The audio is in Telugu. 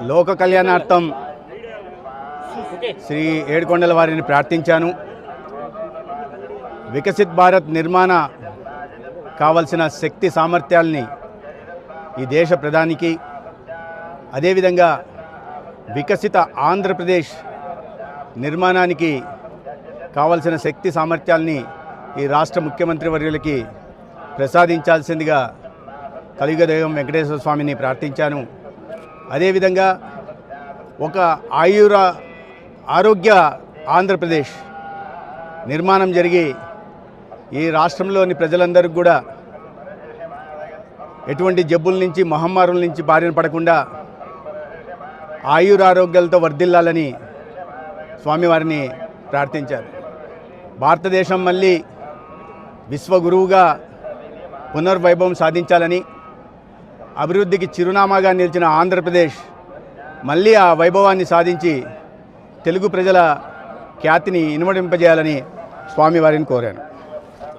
లోక కళ్యాణార్థం శ్రీ ఏడుకొండల వారిని ప్రార్థించాను. వికసిత్ భారత్ నిర్మాణ కావలసిన శక్తి సామర్థ్యాల్ని ఈ దేశ ప్రధానికి, అదేవిధంగా వికసిత ఆంధ్రప్రదేశ్ నిర్మాణానికి కావలసిన శక్తి సామర్థ్యాల్ని ఈ రాష్ట్ర ముఖ్యమంత్రి వర్యులకి ప్రసాదించాల్సిందిగా కలియుగ దైవం వెంకటేశ్వర స్వామిని ప్రార్థించాను. అదేవిధంగా ఒక ఆరోగ్య ఆంధ్రప్రదేశ్ నిర్మాణం జరిగి ఈ రాష్ట్రంలోని ప్రజలందరికీ కూడా ఎటువంటి జబ్బుల నుంచి మహమ్మారుల నుంచి బారిన పడకుండా ఆరోగ్యాలతో వర్ధిల్లాలని స్వామివారిని ప్రార్థించారు. భారతదేశం మళ్ళీ విశ్వగురువుగా పునర్వైభవం సాధించాలని, అభివృద్ధికి చిరునామాగా నిలిచిన ఆంధ్రప్రదేశ్ మళ్ళీ ఆ వైభవాన్ని సాధించి తెలుగు ప్రజల ఖ్యాతిని ఇనుమడింపజేయాలని స్వామివారిని కోరాను.